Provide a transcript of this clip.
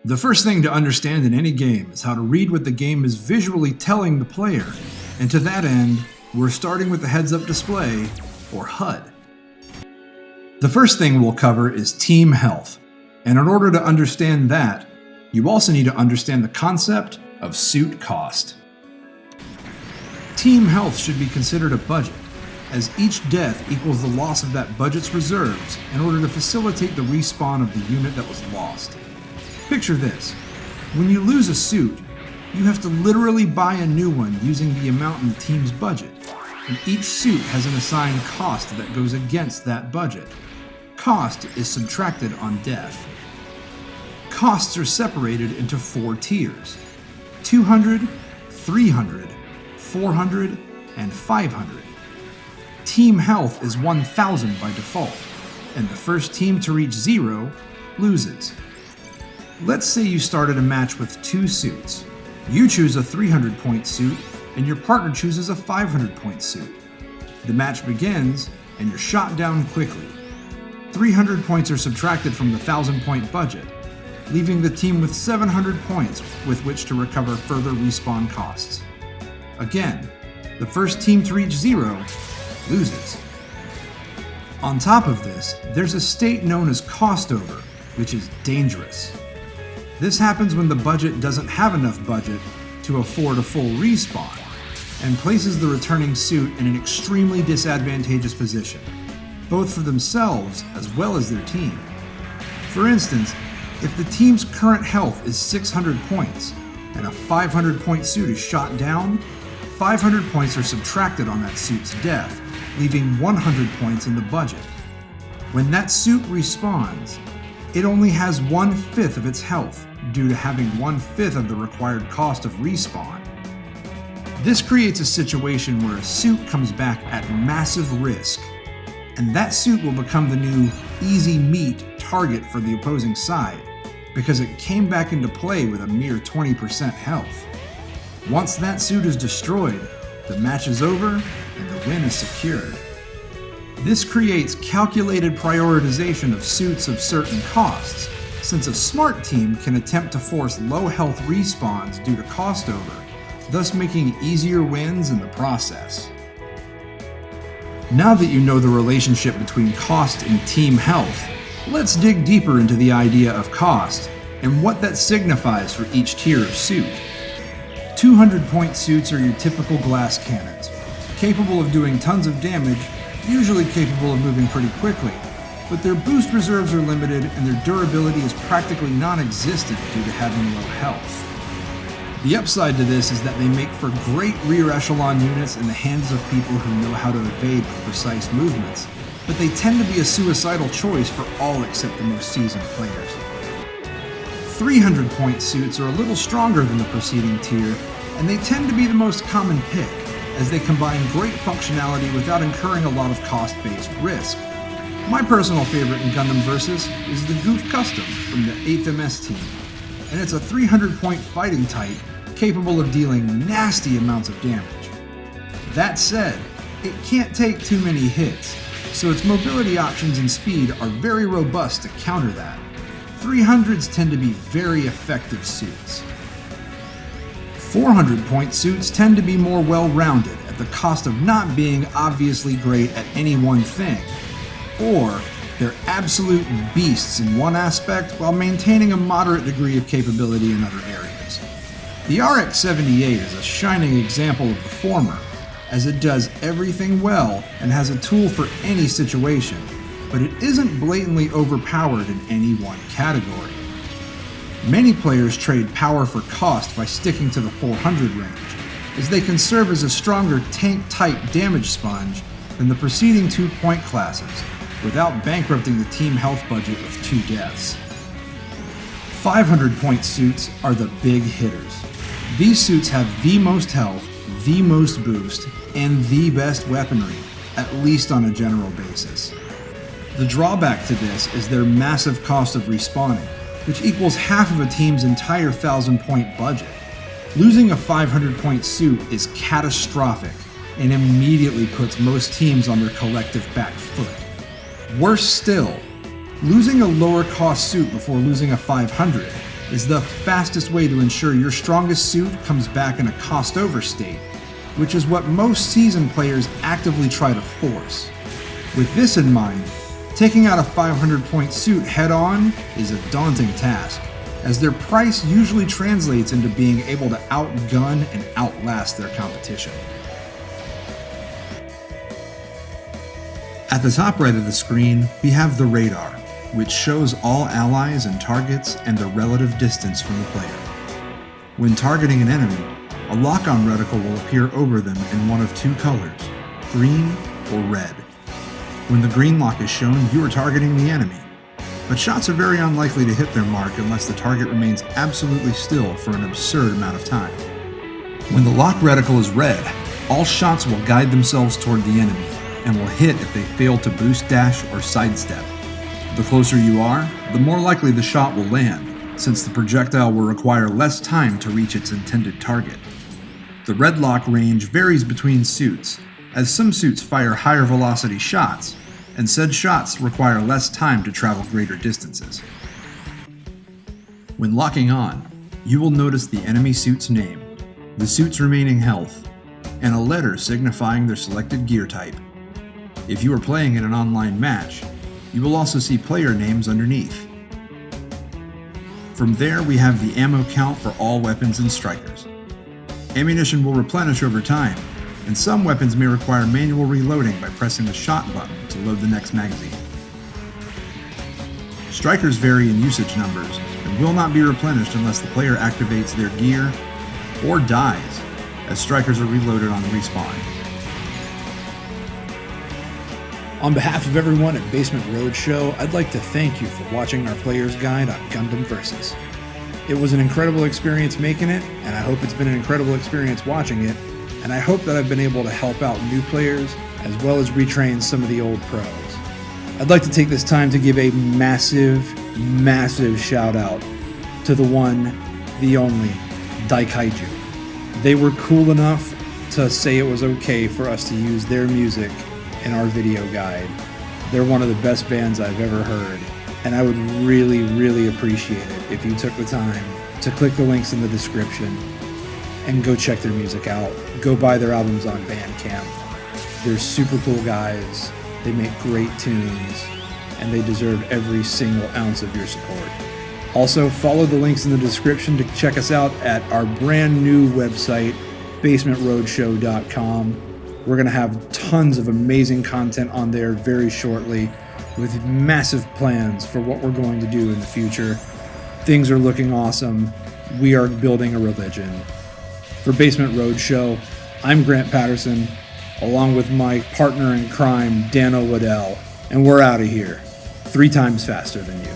The first thing to understand in any game is how to read what the game is visually telling the player, and to that end, we're starting with the heads-up display, or HUD. The first thing we'll cover is team health, and in order to understand that, you also need to understand the concept of suit cost. Team health should be considered a budget, as each death equals the loss of that budget's reserves in order to facilitate the respawn of the unit that was lost. Picture this. When you lose a suit, you have to literally buy a new one using the amount in the team's budget, and each suit has an assigned cost that goes against that budget. Cost is subtracted on death. Costs are separated into 4 tiers: 200, 300, 400, and 500. Team health is 1000 by default, and the first team to reach 0 loses. Let's say you started a match with 2 suits. You choose a 300-point suit, and your partner chooses a 500-point suit. The match begins, and you're shot down quickly. 300 points are subtracted from the 1000-point budget, leaving the team with 700 points with which to recover further respawn costs. Again, the first team to reach 0 loses. On top of this, there's a state known as cost over, which is dangerous. This happens when the budget doesn't have enough budget to afford a full respawn, and places the returning suit in an extremely disadvantageous position, both for themselves as well as their team. For instance, if the team's current health is 600 points, and a 500-point suit is shot down, 500 points are subtracted on that suit's death, leaving 100 points in the budget. When that suit respawns, it only has 1/5 of its health due to having 1/5 of the required cost of respawn. This creates a situation where a suit comes back at massive risk, and that suit will become the new easy meat target for the opposing side, because it came back into play with a mere 20% health. Once that suit is destroyed, the match is over and the win is secured. This creates calculated prioritization of suits of certain costs, since a smart team can attempt to force low health respawns due to cost over, thus making easier wins in the process. Now that you know the relationship between cost and team health, let's dig deeper into the idea of cost and what that signifies for each tier of suit. 200-point suits are your typical glass cannons, capable of doing tons of damage, usually capable of moving pretty quickly, but their boost reserves are limited and their durability is practically non-existent due to having low health. The upside to this is that they make for great rear echelon units in the hands of people who know how to evade with precise movements, but they tend to be a suicidal choice for all except the most seasoned players. 300-point suits are a little stronger than the preceding tier, and they tend to be the most common pick, as they combine great functionality without incurring a lot of cost-based risk. My personal favorite in Gundam Versus is the Goof Custom from the 8th MS team, and it's a 300-point fighting type capable of dealing nasty amounts of damage. That said, it can't take too many hits, so its mobility options and speed are very robust to counter that. 300s tend to be very effective suits. 400-point suits tend to be more well-rounded at the cost of not being obviously great at any one thing, or they're absolute beasts in one aspect while maintaining a moderate degree of capability in other areas. The RX-78 is a shining example of the former, as it does everything well and has a tool for any situation, but it isn't blatantly overpowered in any one category. Many players trade power for cost by sticking to the 400 range, as they can serve as a stronger tank-type damage sponge than the preceding 2-point classes, without bankrupting the team health budget with 2 deaths. 500-point suits are the big hitters. These suits have the most health, the most boost, and the best weaponry, at least on a general basis. The drawback to this is their massive cost of respawning, which equals half of a team's entire 1000-point budget. Losing a 500-point suit is catastrophic and immediately puts most teams on their collective back foot. Worse still, losing a lower cost suit before losing a 500 is the fastest way to ensure your strongest suit comes back in a cost-over state, which is what most seasoned players actively try to force. With this in mind, taking out a 500-point suit head-on is a daunting task, as their price usually translates into being able to outgun and outlast their competition. At the top right of the screen, we have the radar, which shows all allies and targets and their relative distance from the player. When targeting an enemy, a lock-on reticle will appear over them in one of two colors, green or red. When the green lock is shown, you are targeting the enemy, but shots are very unlikely to hit their mark unless the target remains absolutely still for an absurd amount of time. When the lock reticle is red, all shots will guide themselves toward the enemy and will hit if they fail to boost dash or sidestep. The closer you are, the more likely the shot will land, since the projectile will require less time to reach its intended target. The red lock range varies between suits, as some suits fire higher velocity shots, and said shots require less time to travel greater distances. When locking on, you will notice the enemy suit's name, the suit's remaining health, and a letter signifying their selected gear type. If you are playing in an online match, you will also see player names underneath. From there, we have the ammo count for all weapons and strikers. Ammunition will replenish over time, and some weapons may require manual reloading by pressing the shot button to load the next magazine. Strikers vary in usage numbers and will not be replenished unless the player activates their gear or dies, as strikers are reloaded on respawn. On behalf of everyone at Basement Roadshow, I'd like to thank you for watching our player's guide on Gundam Versus. It was an incredible experience making it, and I hope it's been an incredible experience watching it, and I hope that I've been able to help out new players as well as retrain some of the old pros. I'd like to take this time to give a massive shout out to the one, the only, DAIKAIJU. They were cool enough to say it was okay for us to use their music in our video guide. They're one of the best bands I've ever heard, and I would really appreciate it if you took the time to click the links in the description and go check their music out. Go buy their albums on Bandcamp. They're super cool guys, they make great tunes, and they deserve every single ounce of your support. Also, follow the links in the description to check us out at our brand new website, basementroadshow.com. We're going to have tons of amazing content on there very shortly, with massive plans for what we're going to do in the future. Things are looking awesome. We are building a religion. For Basement Roadshow, I'm Grant Patterson, along with my partner in crime, Dano Waddell, and we're out of here 3 times faster than you.